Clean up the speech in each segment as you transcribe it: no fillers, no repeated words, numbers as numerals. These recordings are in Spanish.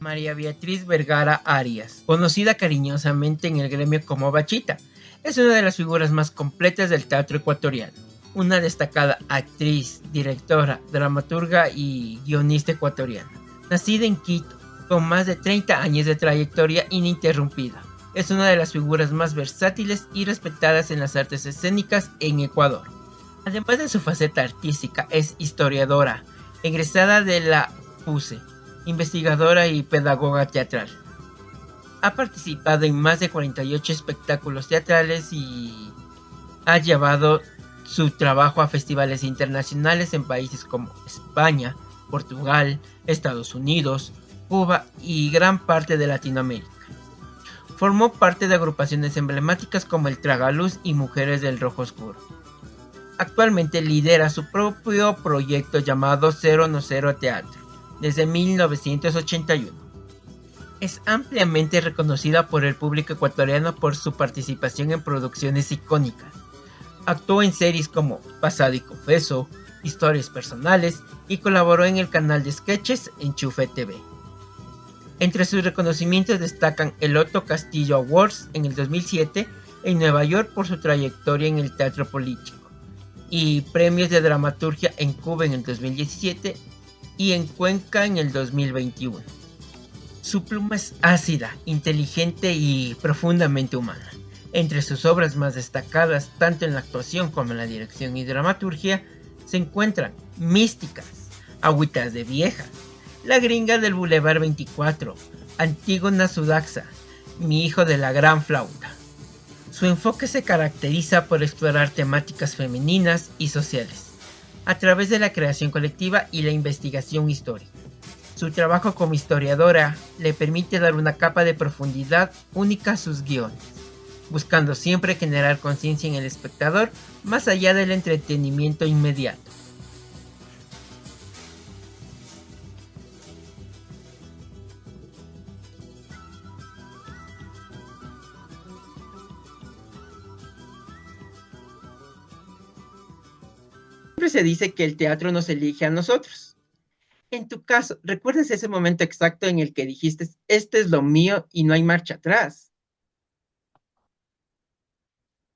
María Beatriz Vergara Arias, conocida cariñosamente en el gremio como Bachita. Es una de las figuras más completas del teatro ecuatoriano. Una destacada actriz, directora, dramaturga y guionista ecuatoriana. Nacida en Quito, con más de 30 años de trayectoria ininterrumpida. Es una de las figuras más versátiles y respetadas en las artes escénicas en Ecuador. Además de su faceta artística, es historiadora, egresada de la PUCE, investigadora y pedagoga teatral. Ha participado en más de 48 espectáculos teatrales y ha llevado su trabajo a festivales internacionales en países como España, Portugal, Estados Unidos, Cuba y gran parte de Latinoamérica. Formó parte de agrupaciones emblemáticas como el Tragaluz y Mujeres del Rojo Oscuro. Actualmente lidera su propio proyecto llamado Cero No Cero Teatro, desde 1981. Es ampliamente reconocida por el público ecuatoriano por su participación en producciones icónicas. Actuó en series como Pasado y Confeso, Historias Personales y colaboró en el canal de sketches Enchufe TV. Entre sus reconocimientos destacan el Otto Castillo Awards en el 2007 en Nueva York por su trayectoria en el teatro político y premios de dramaturgia en Cuba en el 2017 y en Cuenca en el 2021. Su pluma es ácida, inteligente y profundamente humana. Entre sus obras más destacadas, tanto en la actuación como en la dirección y dramaturgia, se encuentran Místicas, Agüitas de Vieja, La Gringa del Boulevard 24, Antígona Sudaxa, Mi Hijo de la Gran Flauta. Su enfoque se caracteriza por explorar temáticas femeninas y sociales, a través de la creación colectiva y la investigación histórica. Su trabajo como historiadora le permite dar una capa de profundidad única a sus guiones, buscando siempre generar conciencia en el espectador más allá del entretenimiento inmediato. Siempre se dice que el teatro nos elige a nosotros. En tu caso, ¿recuerdas ese momento exacto en el que dijiste, esto es lo mío y no hay marcha atrás?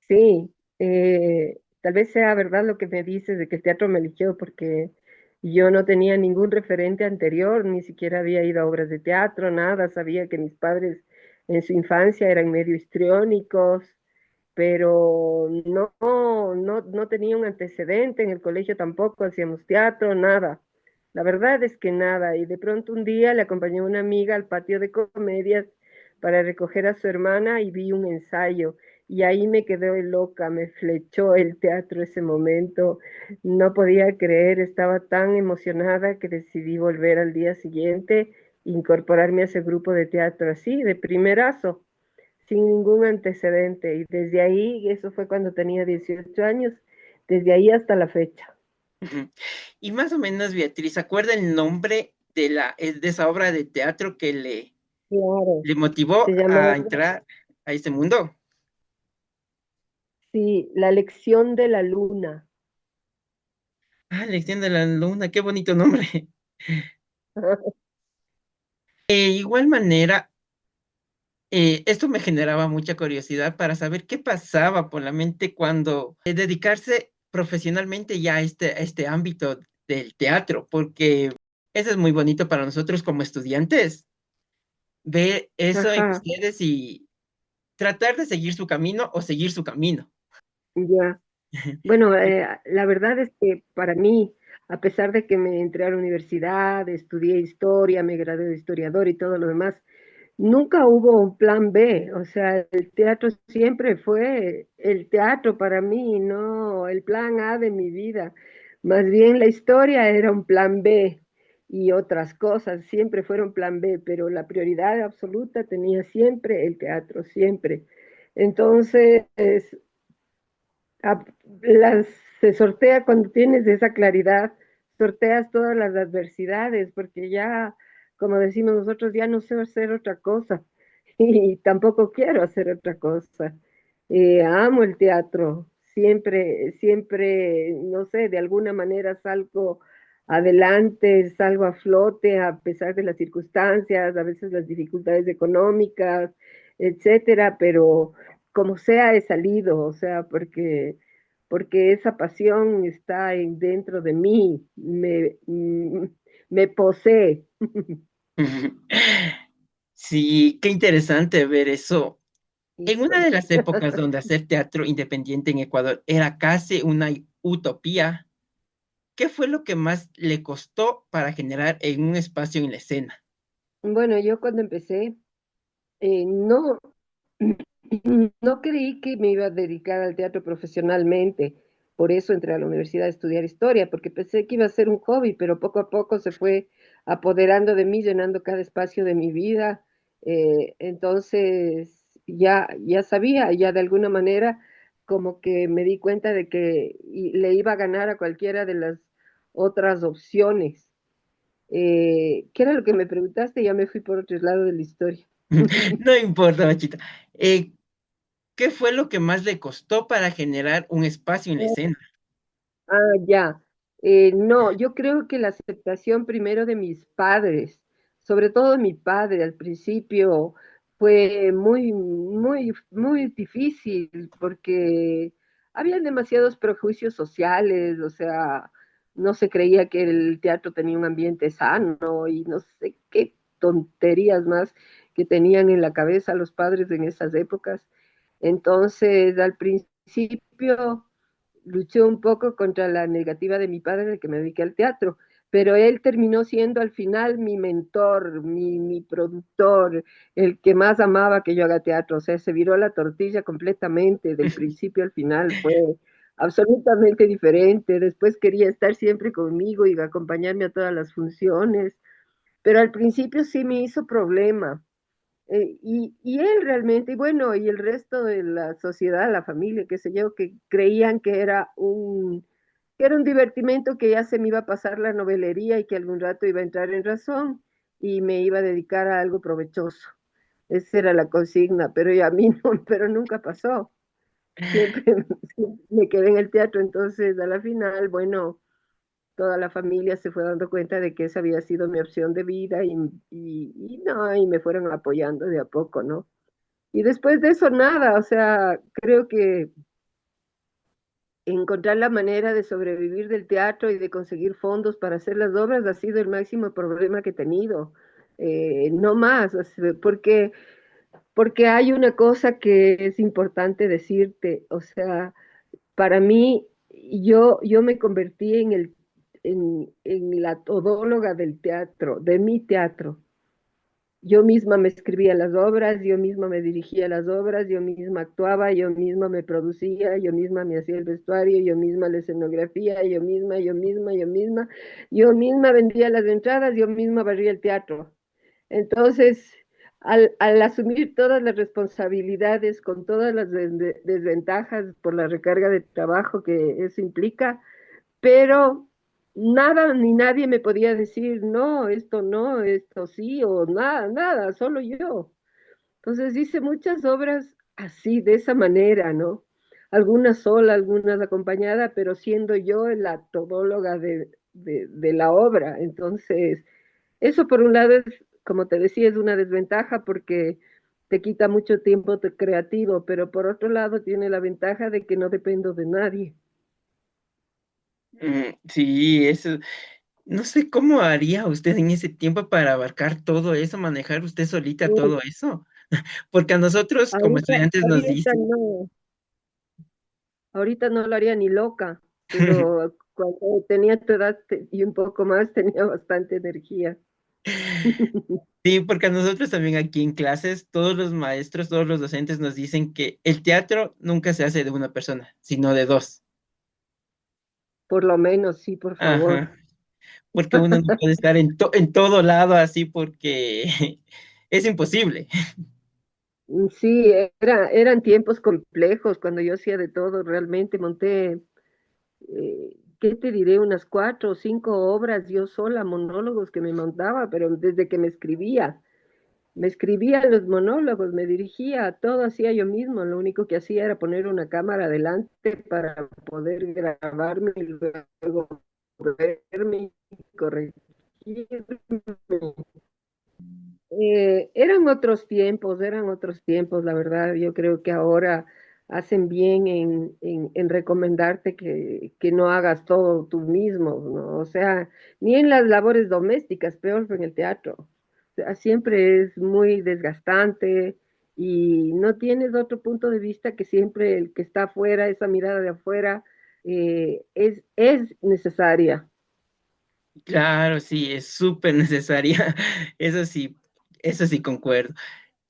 Sí, tal vez sea verdad lo que me dices de que el teatro me eligió porque yo no tenía ningún referente anterior, ni siquiera había ido a obras de teatro, nada, sabía que mis padres en su infancia eran medio histriónicos, pero no tenía un antecedente, en el colegio tampoco hacíamos teatro, nada. La verdad es que nada, y de pronto un día le acompañé a una amiga al patio de comedias para recoger a su hermana y vi un ensayo. Y ahí me quedé loca, me flechó el teatro ese momento, no podía creer, estaba tan emocionada que decidí volver al día siguiente, incorporarme a ese grupo de teatro así, de primerazo sin ningún antecedente. Y desde ahí, eso fue cuando tenía 18 años, desde ahí hasta la fecha. Ujú. Y más o menos, Beatriz, ¿acuerda el nombre de esa obra de teatro que Claro, le motivó se llamaba, a entrar a este mundo? sí, La lección de la luna. Ah, Lección de la Luna, qué bonito nombre. De igual manera, esto me generaba mucha curiosidad para saber qué pasaba por la mente cuando dedicarse profesionalmente ya a este ámbito del teatro, porque eso es muy bonito para nosotros como estudiantes, ver eso en Ajá, ustedes y tratar de seguir su camino o seguir su camino. ya. Bueno, la verdad es que para mí, a pesar de que me entré a la universidad, estudié historia, me gradué de historiador y todo lo demás, nunca hubo un plan B. O sea, el teatro siempre fue el teatro para mí, no el plan A de mi vida. Más bien la historia era un plan B y otras cosas siempre fueron plan B, pero la prioridad absoluta tenía siempre el teatro, siempre. Entonces, a- las, se sortea cuando tienes esa claridad, sorteas todas las adversidades, porque ya, como decimos nosotros, ya no sé hacer otra cosa y tampoco quiero hacer otra cosa. Amo el teatro, siempre, siempre, no sé, de alguna manera salgo adelante, salgo a flote a pesar de las circunstancias, a veces las dificultades económicas, etcétera, pero como sea he salido, o sea, porque esa pasión está dentro de mí, me posee. Sí, qué interesante ver eso. En una de Híjole. las épocas donde hacer teatro independiente en Ecuador era casi una utopía, ¿qué fue lo que más le costó para generar en un espacio en la escena? Bueno, yo cuando empecé, no, no creí que me iba a dedicar al teatro profesionalmente, por eso entré a la universidad a estudiar historia, porque pensé que iba a ser un hobby, pero poco a poco se fue apoderando de mí, llenando cada espacio de mi vida. Entonces ya sabía, ya de alguna manera como que me di cuenta de que le iba a ganar a cualquiera de las otras opciones. ¿Qué era lo que me preguntaste? Ya me fui por otro lado de la historia. No importa, Bachita. Eh, ¿Qué fue lo que más le costó para generar un espacio en la escena? Ah, ya. No, yo creo que la aceptación primero de mis padres, sobre todo de mi padre al principio, fue muy difícil porque había demasiados prejuicios sociales, o sea, no se creía que el teatro tenía un ambiente sano y no sé qué tonterías más que tenían en la cabeza los padres en esas épocas. Entonces, al principio luché un poco contra la negativa de mi padre de que me dedique al teatro, pero él terminó siendo al final mi mentor, mi productor, el que más amaba que yo haga teatro, o sea, se viró la tortilla completamente, del principio al final fue absolutamente diferente, después quería estar siempre conmigo y acompañarme a todas las funciones, pero al principio sí me hizo problema. Y él realmente, y bueno, y el resto de la sociedad, la familia, qué sé yo, que creían que era un divertimento, que ya se me iba a pasar la novelería y que algún rato iba a entrar en razón y me iba a dedicar a algo provechoso. Esa era la consigna, pero a mí no, pero nunca pasó. Siempre, siempre me quedé en el teatro, entonces a la final, bueno, toda la familia se fue dando cuenta de que esa había sido mi opción de vida y no, y me fueron apoyando de a poco, ¿no? Y después de eso, nada, o sea, creo que encontrar la manera de sobrevivir del teatro y de conseguir fondos para hacer las obras ha sido el máximo problema que he tenido. No más, porque hay una cosa que es importante decirte, o sea, para mí, yo me convertí en la todóloga del teatro, de mi teatro. Yo misma me escribía las obras, yo misma me dirigía las obras, yo misma actuaba, yo misma me producía, yo misma me hacía el vestuario, yo misma la escenografía, yo misma vendía las entradas, yo misma barría el teatro. Entonces, al asumir todas las responsabilidades, con todas las desventajas por la recarga de trabajo que eso implica, pero nada ni nadie me podía decir, no, esto sí, o nada, nada, solo yo. Entonces hice muchas obras así, de esa manera, ¿no? Algunas sola, algunas acompañada, pero siendo yo la todóloga de la obra. Entonces, eso por un lado es, como te decía, es una desventaja porque te quita mucho tiempo creativo, pero por otro lado tiene la ventaja de que no dependo de nadie. Sí, eso. No sé cómo haría usted en ese tiempo para abarcar todo eso, manejar usted solita Uy, todo eso. Porque a nosotros como ahorita, estudiantes nos dicen, ahorita no lo haría ni loca, pero cuando tenía tu edad y un poco más tenía bastante energía. sí, porque a nosotros también aquí en clases, todos los maestros, todos los docentes nos dicen que el teatro nunca se hace de una persona, sino de dos. Por lo menos, sí, por favor. Ajá. Porque uno no puede estar en todo lado así porque es imposible. Sí, eran tiempos complejos cuando yo hacía de todo, realmente monté, ¿qué te diré? Unas 4 o 5 obras yo sola, monólogos que me montaba, pero desde que me escribía los monólogos, me dirigía, todo hacía yo mismo, lo único que hacía era poner una cámara adelante para poder grabarme y luego verme. corregirme. Eran otros tiempos, la verdad. Yo creo que ahora hacen bien en recomendarte que no hagas todo tú mismo, ¿no? O sea, ni en las labores domésticas, peor que en el teatro. O sea, siempre es muy desgastante y no tienes otro punto de vista que siempre el que está afuera, esa mirada de afuera, es necesaria. Claro, sí, es súper necesaria. Eso sí concuerdo.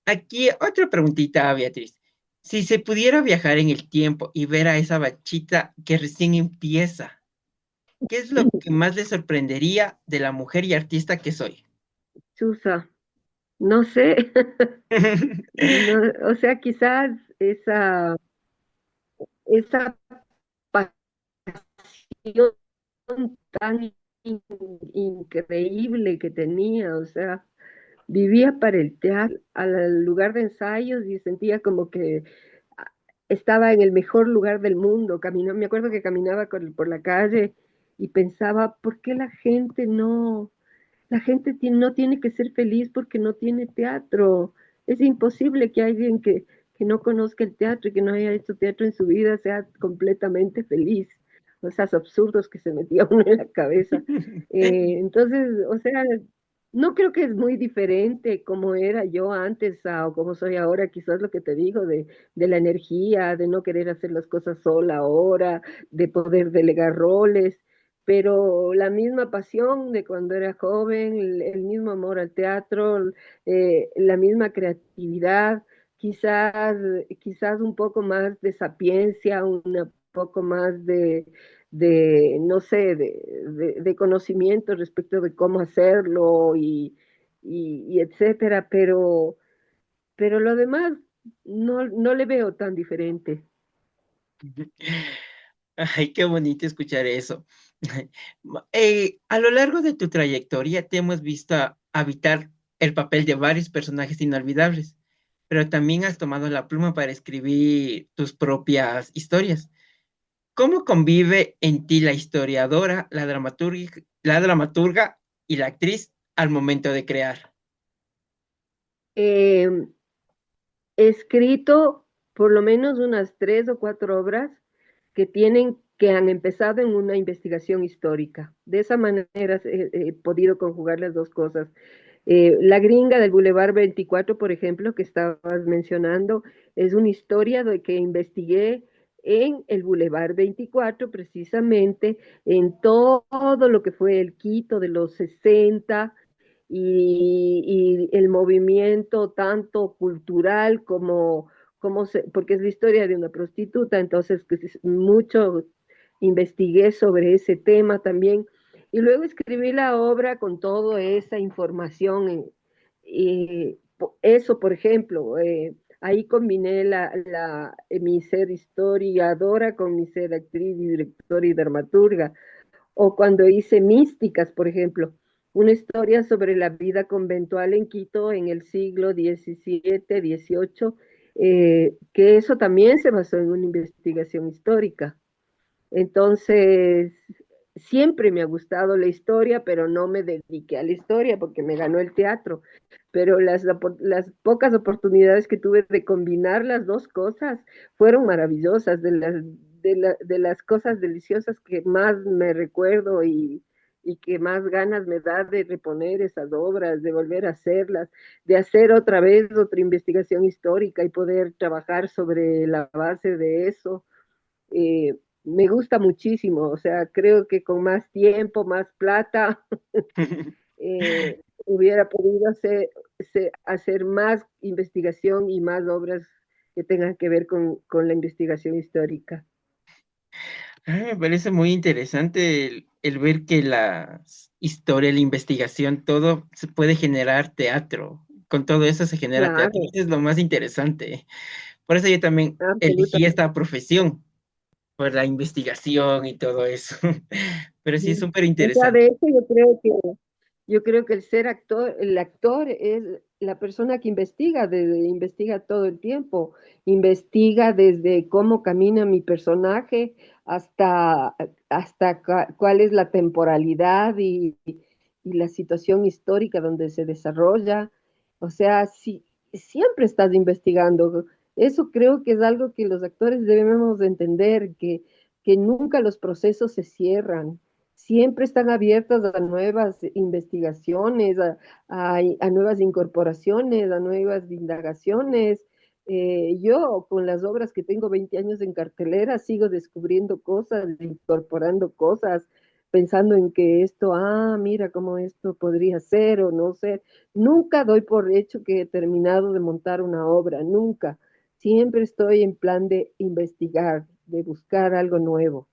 Aquí otra preguntita, Beatriz. Si se pudiera viajar en el tiempo y ver a esa bachita que recién empieza, ¿qué es lo que más le sorprendería de la mujer y artista que soy? Chusa, no sé. No, o sea, quizás esa pasión tan increíble que tenía, o sea, vivía para el teatro, al lugar de ensayos y sentía como que ah, estaba en el mejor lugar del mundo. Me acuerdo que caminaba por la calle y pensaba, ¿por qué la gente no tiene que ser feliz porque no tiene teatro? Es imposible que alguien que no conozca el teatro y que no haya hecho teatro en su vida sea completamente feliz. O esos absurdos que se metía uno en la cabeza. Entonces, o sea, no creo que es muy diferente como era yo antes o como soy ahora, quizás lo que te digo de la energía, de no querer hacer las cosas sola ahora, de poder delegar roles, pero la misma pasión de cuando era joven, el mismo amor al teatro, la misma creatividad, quizás un poco más de sapiencia, un poco más no sé, de conocimiento respecto de cómo hacerlo y etcétera, pero lo demás no le veo tan diferente. Ay, qué bonito escuchar eso. A lo largo de tu trayectoria te hemos visto habitar el papel de varios personajes inolvidables, pero también has tomado la pluma para escribir tus propias historias. ¿Cómo convive en ti la historiadora, la dramaturga y la actriz al momento de crear? Eh, He escrito por lo menos unas 3 o 4 obras que han empezado en una investigación histórica. De esa manera he podido conjugar las dos cosas. La gringa del Boulevard 24, por ejemplo, que estabas mencionando, es una historia de que investigué en el Boulevard 24, precisamente en todo lo que fue el Quito de los 60 y el movimiento tanto cultural porque es la historia de una prostituta, entonces pues, mucho investigué sobre ese tema también. Y luego escribí la obra con toda esa información. Eso, por ejemplo, ahí combiné mi ser historiadora con mi ser actriz, y directora y dramaturga. O cuando hice Místicas, por ejemplo, una historia sobre la vida conventual en Quito en el siglo XVII, XVIII, que eso también se basó en una investigación histórica. Entonces, siempre me ha gustado la historia, pero no me dediqué a la historia porque me ganó el teatro. Pero las pocas oportunidades que tuve de combinar las dos cosas fueron maravillosas, de las cosas deliciosas que más me recuerdo y que más ganas me da de reponer esas obras, de volver a hacerlas, de hacer otra vez otra investigación histórica y poder trabajar sobre la base de eso. Me gusta muchísimo, o sea, creo que con más tiempo, más plata, hubiera podido hacer más investigación y más obras que tengan que ver con la investigación histórica. Me parece muy interesante el ver que la historia, la investigación, todo se puede generar teatro. Con todo eso se genera teatro. Claro, Eso es lo más interesante. Por eso yo también elegí absolutamente. esta profesión, por la investigación y todo eso. Pero sí es Sí. súper O sea, interesante. de hecho yo creo que Yo creo que el actor es la persona que investiga, investiga todo el tiempo, investiga desde cómo camina mi personaje hasta cuál es la temporalidad y la situación histórica donde se desarrolla. O sea, sí, siempre estás investigando. Eso creo que es algo que los actores debemos de entender, que nunca los procesos se cierran, siempre están abiertas a nuevas investigaciones, a nuevas incorporaciones, a nuevas indagaciones. Yo con las obras que tengo 20 años en cartelera sigo descubriendo cosas, incorporando cosas, pensando en que esto, mira cómo esto podría ser o no ser. Nunca doy por hecho que he terminado de montar una obra, nunca. Siempre estoy en plan de investigar, de buscar algo nuevo.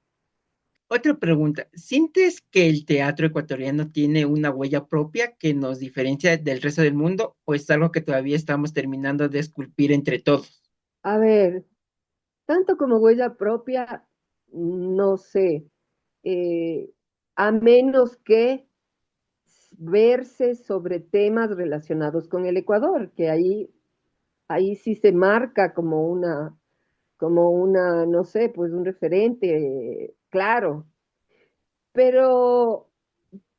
Otra pregunta, ¿sientes que el teatro ecuatoriano tiene una huella propia que nos diferencia del resto del mundo o es algo que todavía estamos terminando de esculpir entre todos? A ver, tanto como huella propia, no sé, eh, a menos que verse sobre temas relacionados con el Ecuador, que ahí sí se marca no sé, pues un referente, claro, pero,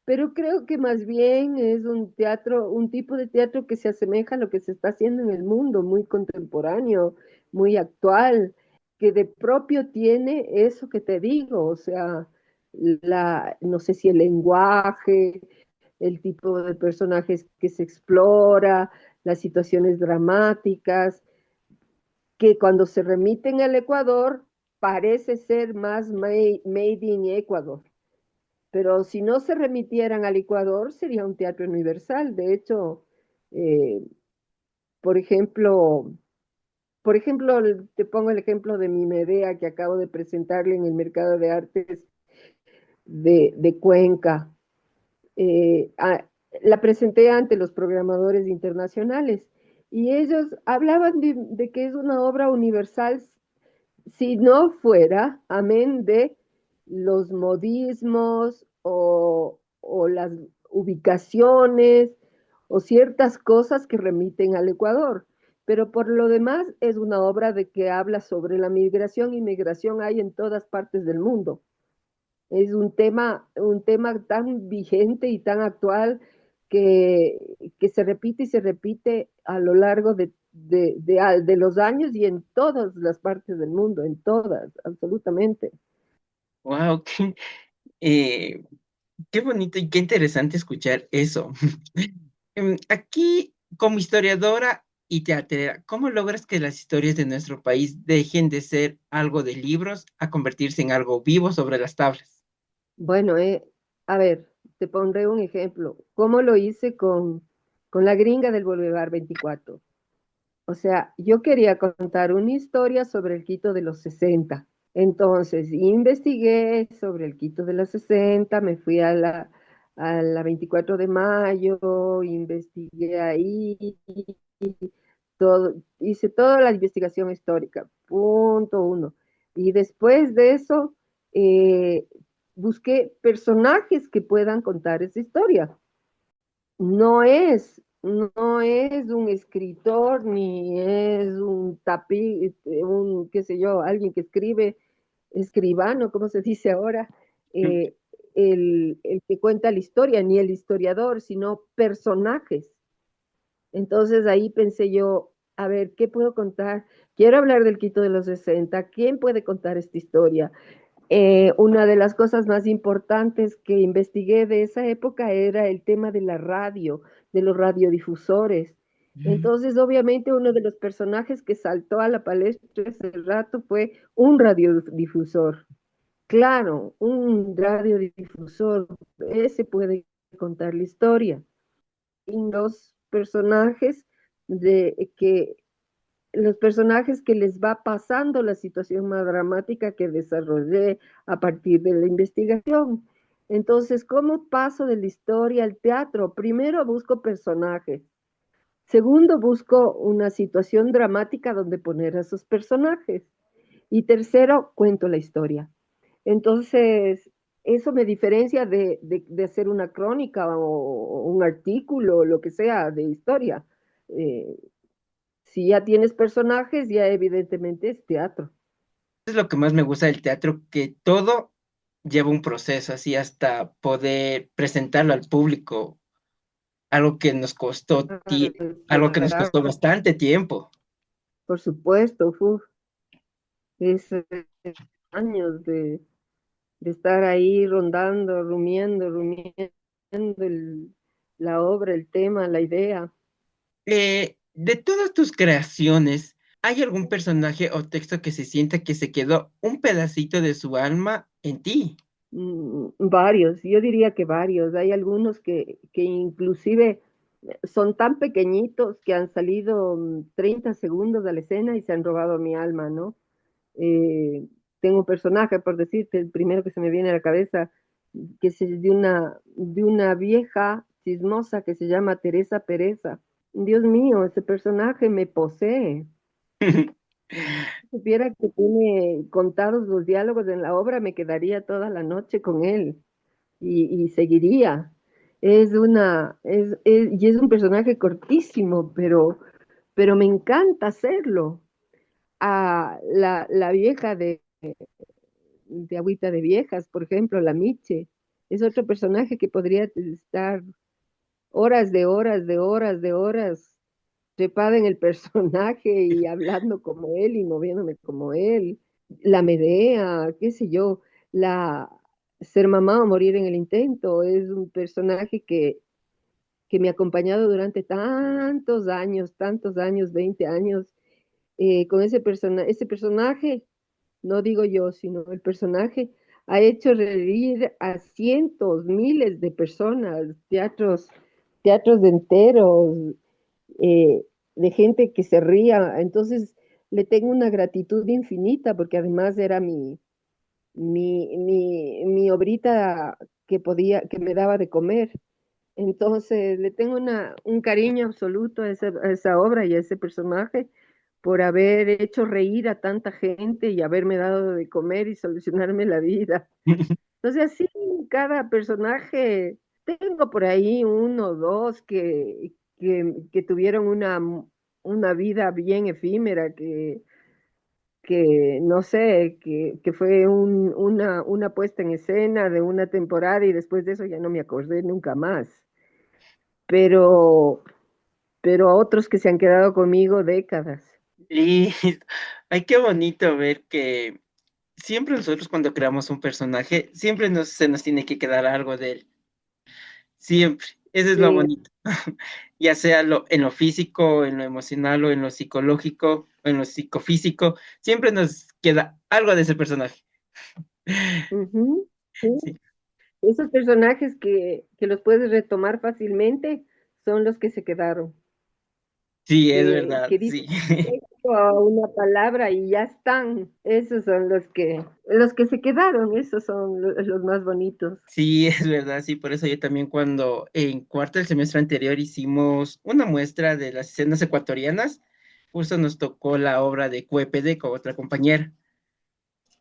pero creo que más bien es un teatro, un tipo de teatro que se asemeja a lo que se está haciendo en el mundo, muy contemporáneo, muy actual, que de propio tiene eso que te digo, o sea, no sé si el lenguaje, el tipo de personajes que se explora, las situaciones dramáticas, que cuando se remiten al Ecuador parece ser más made in Ecuador. Pero si no se remitieran al Ecuador, sería un teatro universal. De hecho, eh, por ejemplo, te pongo el ejemplo de mi Medea que acabo de presentarle en el Mercado de Artes de Cuenca. Eh, a- la presenté ante los programadores internacionales y ellos hablaban de que es una obra universal si no fuera, amén, de los modismos o las ubicaciones o ciertas cosas que remiten al Ecuador. Pero por lo demás es una obra de que habla sobre la migración y migración hay en todas partes del mundo. Es un tema tan vigente y tan actual que se repite y se repite a lo largo de los años y en todas las partes del mundo, en todas, absolutamente. Wow, eh, qué bonito y qué interesante escuchar eso. Aquí, como historiadora y teatrera, ¿cómo logras que las historias de nuestro país dejen de ser algo de libros a convertirse en algo vivo sobre las tablas? Bueno, a ver, te pondré un ejemplo. ¿Cómo lo hice con la gringa del Boulevard 24? O sea, yo quería contar una historia sobre el Quito de los 60. Entonces, investigué sobre el Quito de los 60, me fui a la 24 de mayo, investigué ahí, hice toda la investigación histórica, punto uno. Y después de eso, eh, busqué personajes que puedan contar esa historia. No es un escritor ni es un qué sé yo, alguien que escribe, escribano, como se dice ahora, eh, el que cuenta la historia, ni el historiador, sino personajes. Entonces ahí pensé yo, a ver, ¿qué puedo contar? Quiero hablar del Quito de los 60. ¿Quién puede contar esta historia? Una de las cosas más importantes que investigué de esa época era el tema de la radio, de los radiodifusores. Entonces, obviamente, uno de los personajes que saltó a la palestra ese rato fue un radiodifusor. Claro, un radiodifusor, ese puede contar la historia. Y que los personajes que les va pasando la situación más dramática que desarrollé a partir de la investigación. Entonces, ¿cómo paso de la historia al teatro? Primero busco personajes. Segundo, busco una situación dramática donde poner a esos personajes. Y tercero, cuento la historia. Entonces, eso me diferencia de hacer una crónica o un artículo, lo que sea, de historia. Eh, si ya tienes personajes, ya evidentemente es teatro. Es lo que más me gusta del teatro, que todo lleva un proceso, así hasta poder presentarlo al público, algo que nos costó, algo que nos costó Claro, bastante tiempo. por supuesto, uf, es años de estar ahí rondando, rumiando la obra, el tema, la idea. De todas tus creaciones, ¿hay algún personaje o texto que se sienta que se quedó un pedacito de su alma en ti? Varios, yo diría que varios. Hay algunos que inclusive son tan pequeñitos que han salido 30 segundos de la escena y se han robado mi alma, ¿no? Eh, tengo un personaje, por decirte, el primero que se me viene a la cabeza, que es de una vieja chismosa que se llama Teresa Pereza. Dios mío, ese personaje me posee. Si supiera que tiene contados los diálogos en la obra, me quedaría toda la noche con él y seguiría. Y es un personaje cortísimo, pero me encanta hacerlo. La vieja de Agüita de Viejas, por ejemplo, la Miche, es otro personaje que podría estar horas de horas de horas de horas trepada en el personaje y hablando como él y moviéndome como él. La Medea, qué sé yo, la Ser mamá o morir en el intento es un personaje que me ha acompañado durante tantos años, 20 años, con ese personaje, no digo yo, sino el personaje, ha hecho reír a cientos, miles de personas, teatros de enteros, eh, de gente que se ría. Entonces, le tengo una gratitud infinita porque además era mi obrita que me daba de comer. Entonces, le tengo un cariño absoluto a esa obra y a ese personaje por haber hecho reír a tanta gente y haberme dado de comer y solucionarme la vida. Entonces, así, cada personaje, tengo por ahí uno o dos que tuvieron una vida bien efímera, que no sé, que fue una puesta en escena de una temporada y después de eso ya no me acordé nunca más. Pero, pero otros que se han quedado conmigo décadas. Listo. Ay, qué bonito ver que siempre nosotros cuando creamos un personaje, siempre se nos tiene que quedar algo de él. Siempre. Eso es lo Sí. bonito. Ya sea en lo físico, en lo emocional o en lo psicológico o en lo psicofísico, siempre nos queda algo de ese personaje. Ujú, sí. Sí, Esos personajes que los puedes retomar fácilmente son los que se quedaron, sí, es que verdad, dicen sí. a una palabra y ya están. Esos son los que se quedaron, esos son los más bonitos. Sí, es verdad, sí, por eso yo también cuando en cuarto del semestre anterior hicimos una muestra de las escenas ecuatorianas, justo nos tocó la obra de QEPD con otra compañera.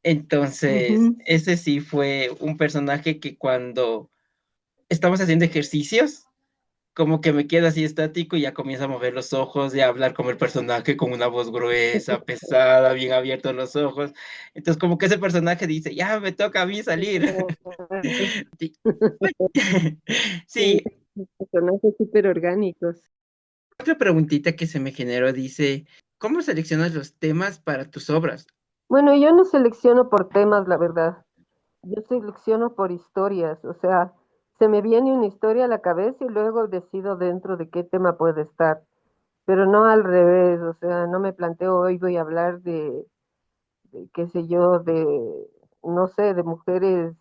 Entonces, Ujú. ese sí fue un personaje que cuando estamos haciendo ejercicios, como que me queda así estático y ya comienza a mover los ojos y a hablar como el personaje con una voz gruesa, pesada, bien abiertos los ojos. Entonces, como que ese personaje dice, ya me toca a mí salir. Sí. Sí, Sí, personajes súper orgánicos. otra preguntita que se me generó dice, ¿cómo seleccionas los temas para tus obras? Bueno, yo no selecciono por temas, la verdad. Yo selecciono por historias, o sea, se me viene una historia a la cabeza y luego decido dentro de qué tema puede estar, pero no al revés, o sea, no me planteo hoy voy a hablar qué sé yo, no sé, de mujeres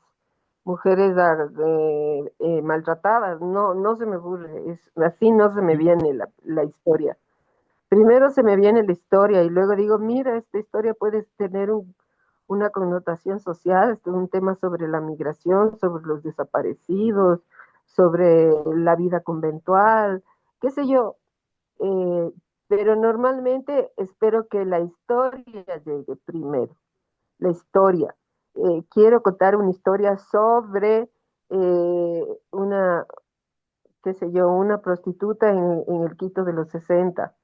maltratadas, no, no se me ocurre, así no se me viene la historia. Primero se me viene la historia y luego digo, mira, esta historia puede tener una connotación social, este es un tema sobre la migración, sobre los desaparecidos, sobre la vida conventual, qué sé yo, eh, pero normalmente espero que la historia llegue primero, la historia. quiero contar una historia sobre una, qué sé yo, una prostituta en el Quito de los 60.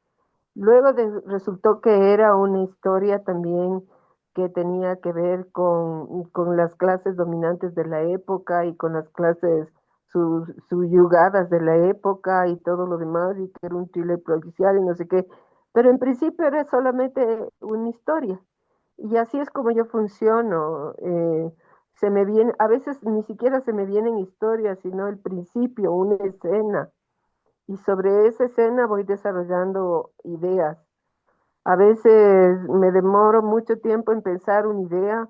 Luego resultó que era una historia también que tenía que ver con las clases dominantes de la época y con las clases subyugadas de la época y todo lo demás, y que era un thriller policial y no sé qué. Pero en principio era solamente una historia. Y así es como yo funciono. Se me viene, a veces ni siquiera se me vienen historias, sino el principio, una escena. Y sobre esa escena voy desarrollando ideas. A veces me demoro mucho tiempo en pensar una idea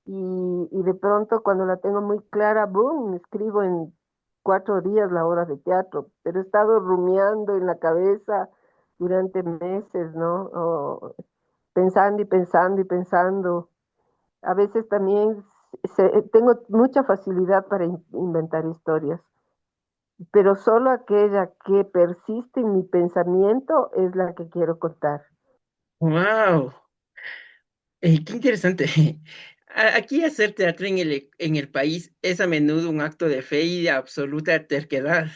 y de pronto cuando la tengo muy clara, boom, escribo en 4 días la obra de teatro, pero he estado rumiando en la cabeza durante meses, ¿no? Pensando y pensando y pensando. A veces también tengo mucha facilidad para inventar historias, pero solo aquella que persiste en mi pensamiento es la que quiero contar. ¡Wow! Qué interesante. Aquí hacer teatro en el país es a menudo un acto de fe y de absoluta terquedad,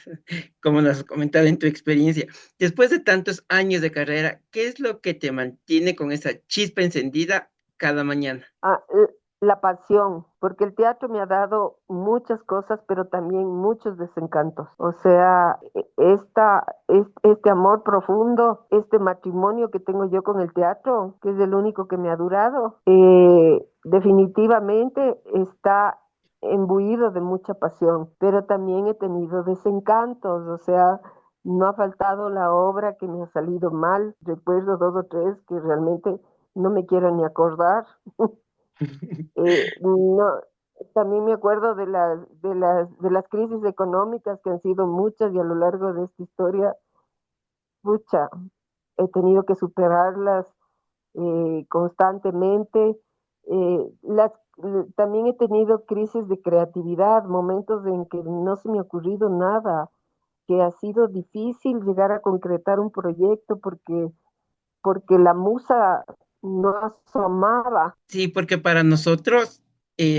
como nos has comentado en tu experiencia. Después de tantos años de carrera, ¿qué es lo que te mantiene con esa chispa encendida cada mañana? La pasión, porque el teatro me ha dado muchas cosas, pero también muchos desencantos. O sea, este amor profundo, este matrimonio que tengo yo con el teatro, que es el único que me ha durado, definitivamente está imbuido de mucha pasión, pero también he tenido desencantos, o sea, no ha faltado la obra que me ha salido mal. Recuerdo dos o tres que realmente no me quiero ni acordar. No, también me acuerdo de las crisis económicas que han sido muchas y a lo largo de esta historia, pucha, he tenido que superarlas constantemente. También he tenido crisis de creatividad, momentos en que no se me ha ocurrido nada, que ha sido difícil llegar a concretar un proyecto porque la musa no asomaba. Sí, porque para nosotros,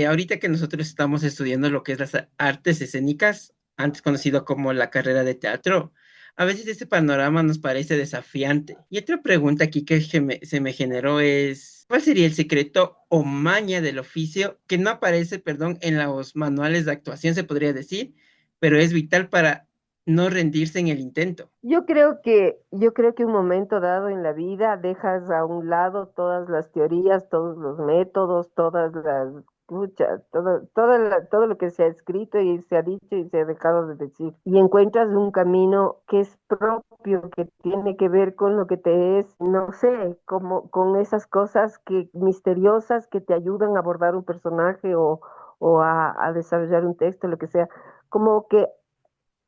ahorita que nosotros estamos estudiando lo que es las artes escénicas, antes conocido como la carrera de teatro, a veces este panorama nos parece desafiante. Y otra pregunta aquí se me generó es, ¿cuál sería el secreto o maña del oficio que no aparece, perdón, en los manuales de actuación, se podría decir, pero es vital para no rendirse en el intento? Yo creo que un momento dado en la vida dejas a un lado todas las teorías, todos los métodos, todas las luchas, todo lo que se ha escrito y se ha dicho y se ha dejado de decir. Y encuentras un camino que es propio, que tiene que ver con lo que te es, no sé, como con esas cosas misteriosas que te ayudan a abordar un personaje o a desarrollar un texto, lo que sea. Como que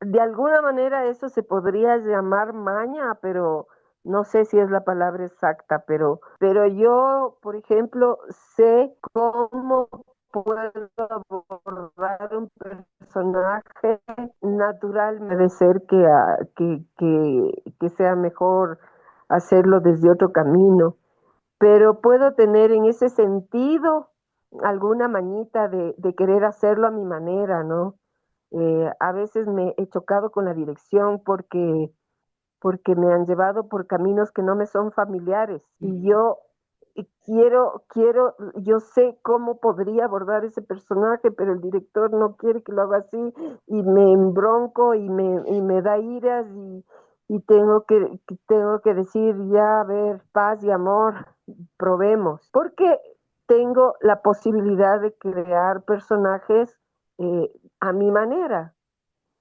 de alguna manera eso se podría llamar maña, pero no sé si es la palabra exacta, pero yo, por ejemplo, sé cómo puedo abordar un personaje natural. Debe ser que sea mejor hacerlo desde otro camino, pero puedo tener en ese sentido alguna mañita de querer hacerlo a mi manera, ¿no? A veces me he chocado con la dirección porque me han llevado por caminos que no me son familiares y yo yo sé cómo podría abordar ese personaje, pero el director no quiere que lo haga así y me embronco y me da iras y tengo que decir ya, a ver, paz y amor, probemos, porque tengo la posibilidad de crear personajes a mi manera.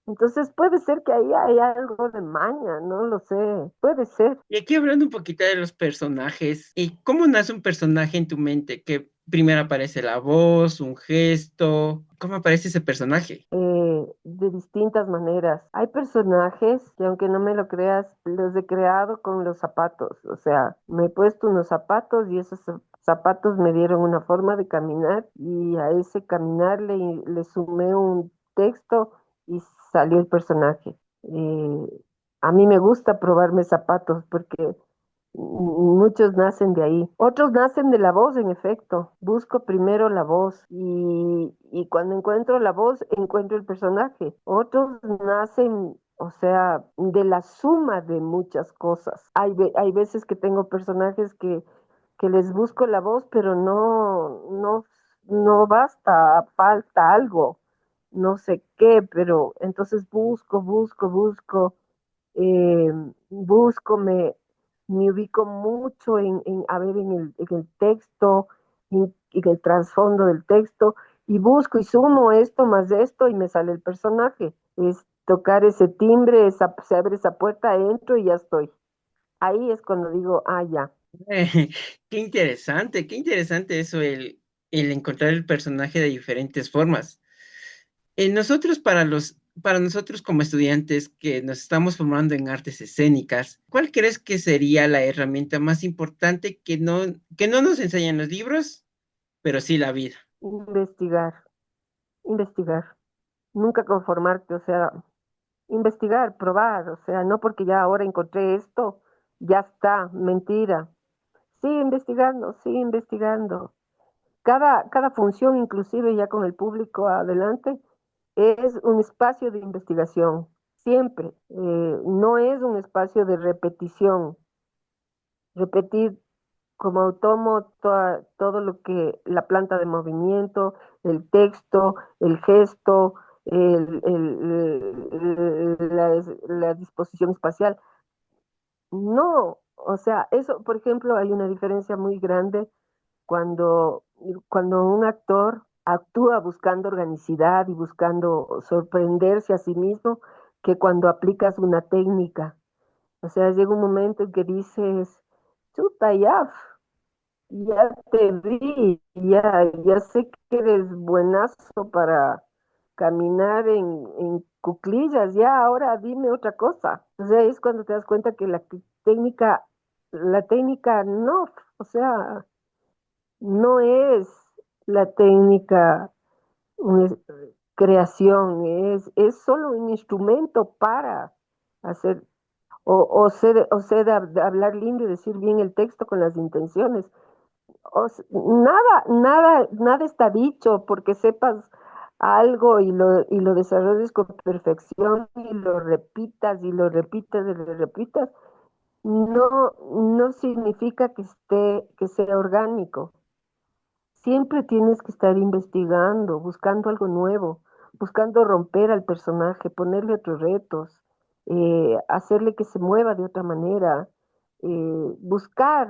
Entonces puede ser que ahí hay algo de maña, no lo sé, puede ser. Y aquí hablando un poquito de los personajes, ¿y cómo nace un personaje en tu mente? Que primero aparece la voz, un gesto, ¿cómo aparece ese personaje? De distintas maneras. Hay personajes que aunque no me lo creas, los he creado con los zapatos. O sea, me he puesto unos zapatos y esos zapatos me dieron una forma de caminar y a ese caminar le sumé un texto y salió el personaje. A mí me gusta probarme zapatos porque Muchos nacen de ahí. Otros nacen de la voz, en efecto. Busco primero la voz y cuando encuentro la voz, encuentro el personaje. Otros nacen, o sea, de la suma de muchas cosas. Hay veces que tengo personajes que les busco la voz, pero no basta, falta algo, no sé qué, pero entonces busco eh, busco, me ubico mucho a ver, en el texto, en el trasfondo del texto, y busco y sumo esto más esto y me sale el personaje. Es tocar ese timbre, se abre esa puerta, entro y ya estoy. Ahí es cuando digo, ah, ya. Qué interesante eso, el encontrar el personaje de diferentes formas. Nosotros, para nosotros como estudiantes que nos estamos formando en artes escénicas, ¿cuál crees que sería la herramienta más importante que no nos enseñan los libros, pero sí la vida? Investigar, investigar. Nunca conformarte, o sea, investigar, probar, o sea, no porque ya ahora encontré esto, ya está, mentira. Sigue investigando. Cada función, inclusive ya con el público adelante, es un espacio de investigación, siempre. No es un espacio de repetición. Repetir como autómata todo lo que la planta de movimiento, el texto, el gesto, la disposición espacial. No, o sea, eso, por ejemplo, hay una diferencia muy grande cuando, cuando un actor actúa buscando organicidad y buscando sorprenderse a sí mismo, que cuando aplicas una técnica. O sea, llega un momento en que dices, chuta, ya te vi, ya sé que eres buenazo para caminar en cuclillas, ya ahora dime otra cosa. O sea, es cuando te das cuenta que técnica, la técnica no, o sea, no es la técnica una creación, es solo un instrumento para hacer, de hablar lindo y decir bien el texto con las intenciones. Nada está dicho porque sepas algo y lo desarrolles con perfección y lo repitas y lo repitas y lo repitas, no significa que sea orgánico. Siempre tienes que estar investigando, buscando algo nuevo, buscando romper al personaje, ponerle otros retos, hacerle que se mueva de otra manera. Buscar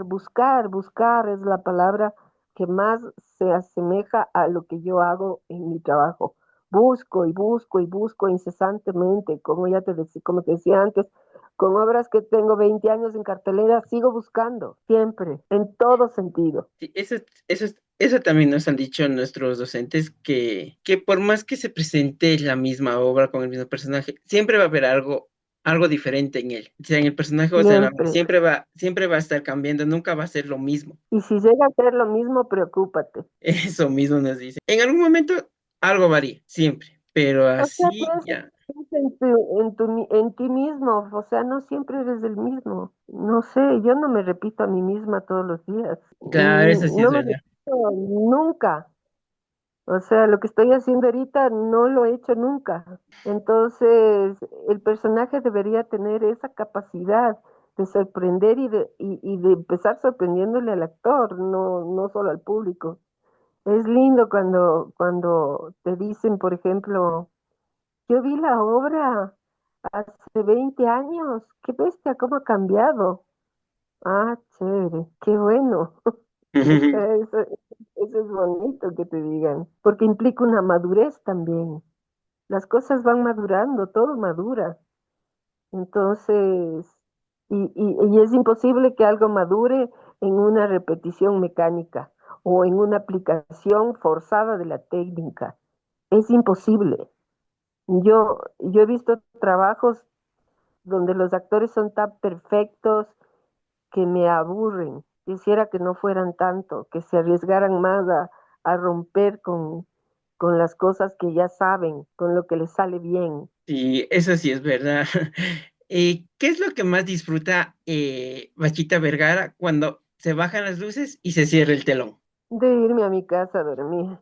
es la palabra que más se asemeja a lo que yo hago en mi trabajo. Busco incesantemente, como te decía antes, con obras que tengo 20 años en cartelera, sigo buscando, siempre, en todo sentido. Sí, eso también nos han dicho nuestros docentes que por más que se presente la misma obra con el mismo personaje, siempre va a haber algo diferente en él, sea en el personaje o sea en la obra, Siempre. siempre va a estar cambiando, nunca va a ser lo mismo. Y si llega a ser lo mismo, preocúpate. Eso mismo nos dicen. En algún momento algo varía, siempre, pero O sea, así ya. piensa en ti mismo, o sea, no siempre eres el mismo. No sé, yo no me repito a mí misma todos los días, Claro, eso sí es no me verdad. repito nunca. O sea, lo que estoy haciendo ahorita no lo he hecho nunca. Entonces, el personaje debería tener esa capacidad de sorprender y de empezar sorprendiéndole al actor, no solo al público. Es lindo cuando te dicen, por ejemplo, yo vi la obra hace 20 años, qué bestia, cómo ha cambiado. Ah, chévere, qué bueno. O sea, eso es bonito que te digan, porque implica una madurez también. Las cosas van madurando, todo madura. Entonces, y es imposible que algo madure en una repetición mecánica o en una aplicación forzada de la técnica. Es imposible. Yo he visto trabajos donde los actores son tan perfectos que me aburren. Quisiera que no fueran tanto, que se arriesgaran más a romper con las cosas que ya saben, con lo que les sale bien. Sí, eso sí es verdad. ¿Qué es lo que más disfruta Bachita Vergara cuando se bajan las luces y se cierra el telón? De irme a mi casa a dormir.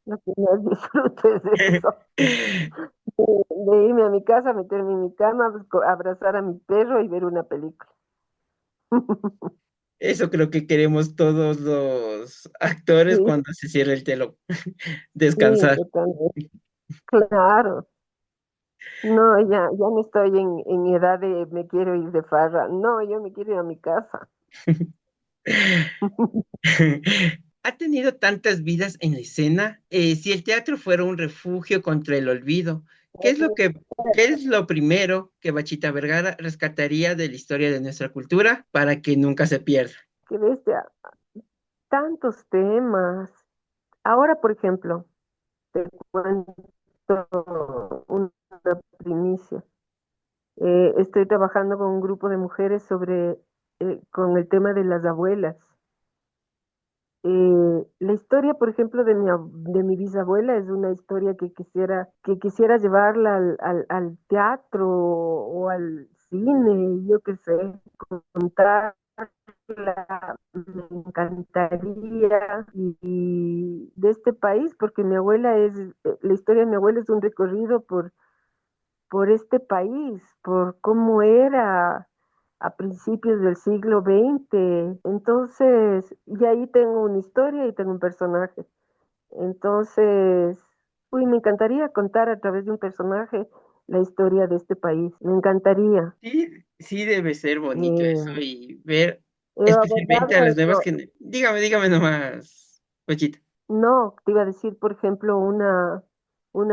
Lo que más disfruto es eso. De irme a mi casa, meterme en mi cama, pues, abrazar a mi perro y ver una película. Eso creo que queremos todos los actores Sí, cuando se cierra el telón, sí, descansar. totalmente. Claro. No, ya no estoy en edad de me quiero ir de farra. No, yo me quiero ir a mi casa. Ha tenido tantas vidas en la escena. Si el teatro fuera un refugio contra el olvido, qué es lo primero que Bachita Vergara rescataría de la historia de nuestra cultura para que nunca se pierda? Que bestia, tantos temas. Ahora, por ejemplo, te cuento una primicia. Estoy trabajando con un grupo de mujeres con el tema de las abuelas. La historia, por ejemplo, de mi bisabuela es una historia que quisiera llevarla al teatro o al cine, yo qué sé, contarla, me encantaría, y de este país, porque la historia de mi abuela es un recorrido por este país, por cómo era a principios del siglo XX. Entonces, y ahí tengo una historia y tengo un personaje. Entonces, uy, me encantaría contar a través de un personaje la historia de este país. Me encantaría. Sí, sí debe ser bonito eso Eh, y ver he especialmente a abordado las nuevas esto. generaciones. Dígame nomás, Bachita. No, te iba a decir, por ejemplo, una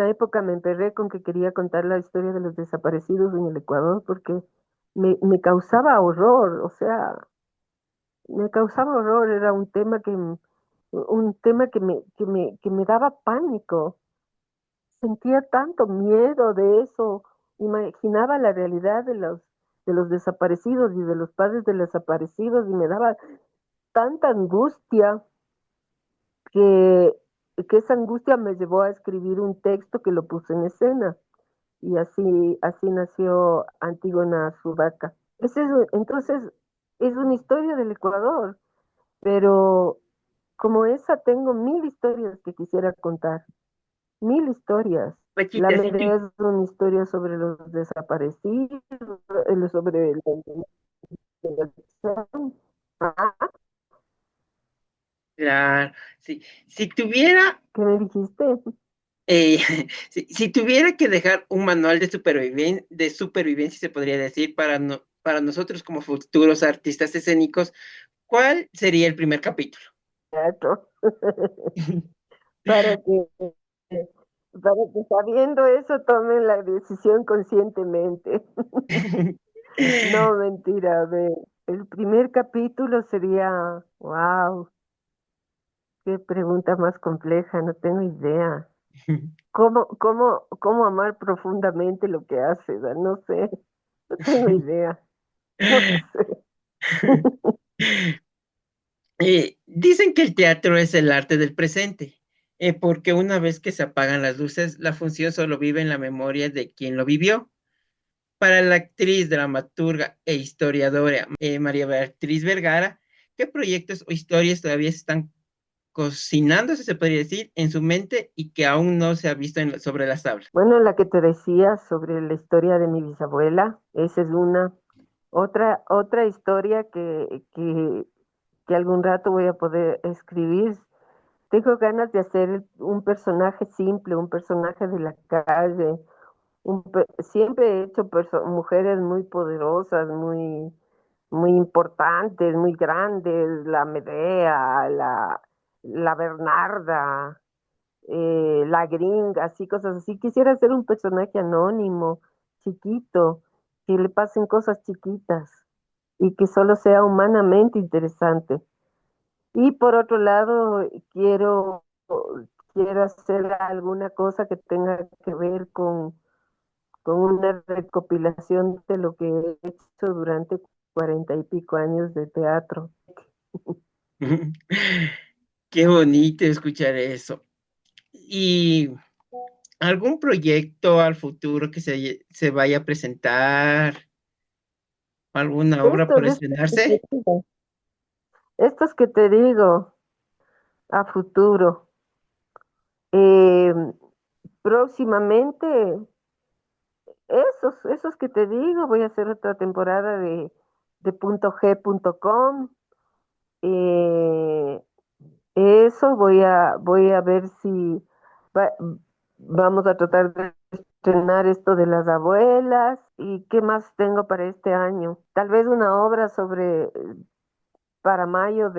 época me emperré con que quería contar la historia de los desaparecidos en el Ecuador porque me causaba horror, o sea, me causaba horror, era un tema que me daba pánico. Sentía tanto miedo de eso, imaginaba la realidad de los desaparecidos y de los padres de los desaparecidos y me daba tanta angustia que, que esa angustia me llevó a escribir un texto que lo puse en escena y así nació Antígona Sudaca. Entonces, es una historia del Ecuador, pero como esa tengo mil historias que quisiera contar, mil historias. La Bachita, si tú, Medea es una historia sobre los desaparecidos, sobre la investigación. Ah, claro, si tuviera, ¿qué me dijiste? eh, si tuviera que dejar un manual de supervivencia, se podría decir, para nosotros como futuros artistas escénicos, ¿cuál sería el primer capítulo? Teatro. para que, para que sabiendo eso tomen la decisión conscientemente. No, mentira, a ver. El primer capítulo sería, wow, qué pregunta más compleja, no tengo idea. ¿Cómo amar profundamente lo que haces? Ah, no sé, no tengo idea, no sé. Dicen que el teatro es el arte del presente, porque una vez que se apagan las luces, la función solo vive en la memoria de quien lo vivió. Para la actriz, dramaturga e historiadora María Beatriz Vergara, ¿qué proyectos o historias todavía se están cocinando, si se podría decir, en su mente y que aún no se ha visto sobre las tablas? Bueno, la que te decía sobre la historia de mi bisabuela, esa es una. Otra historia que algún rato voy a poder escribir. Tengo ganas de hacer un personaje simple, un personaje de la calle. Siempre he hecho mujeres muy poderosas, muy importantes, muy grandes, la Medea, la Bernarda, la Gringa, así, cosas así. Quisiera ser un personaje anónimo, chiquito, que le pasen cosas chiquitas y que solo sea humanamente interesante. Y por otro lado, quiero hacer alguna cosa que tenga que ver con una recopilación de lo que he hecho durante 40 y pico años de teatro. Qué bonito escuchar eso. Y ¿Algún proyecto al futuro que se vaya a presentar? ¿Alguna obra por estrenarse? Estos que te digo a futuro, eh, próximamente, esos que te digo, voy a hacer otra temporada de .g.com. eh, Eso voy a ver si va- vamos a tratar de estrenar esto de las abuelas y qué más tengo para este año. Tal vez una obra para mayo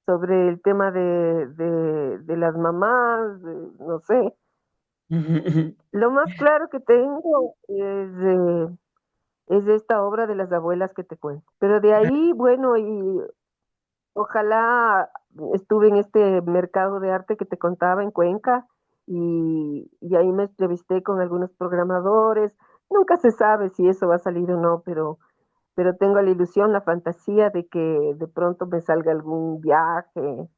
sobre el tema de las mamás, no sé. Lo más claro que tengo es esta obra de las abuelas que te cuento. Pero de ahí, bueno, y ojalá estuve en este mercado de arte que te contaba en Cuenca y ahí me entrevisté con algunos programadores. Nunca se sabe si eso va a salir o no, pero tengo la ilusión, la fantasía de que de pronto me salga algún viaje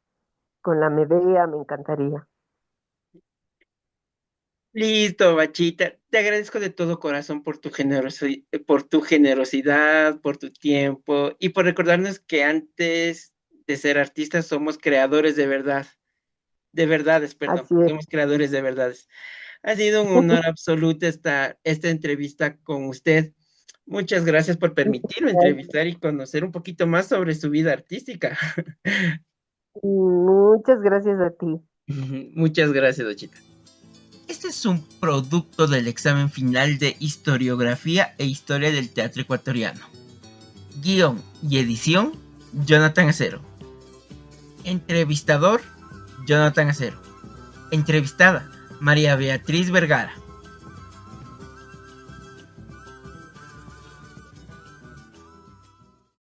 con la Medea, me encantaría. Listo, Bachita. Te agradezco de todo corazón por por tu generosidad, por tu tiempo y por recordarnos que antes de ser artistas somos creadores de verdad, de verdades, perdón, Así es. somos creadores de verdades. Ha sido un honor absoluto esta entrevista con usted. Muchas gracias por permitirme entrevistar y conocer un poquito más sobre su vida artística. Muchas gracias a ti. Muchas gracias, Bachita. Este es un producto del examen final de Historiografía e Historia del Teatro Ecuatoriano. Guión y edición, Jonathan Acero. Entrevistador, Jonathan Acero. Entrevistada, María Beatriz Vergara.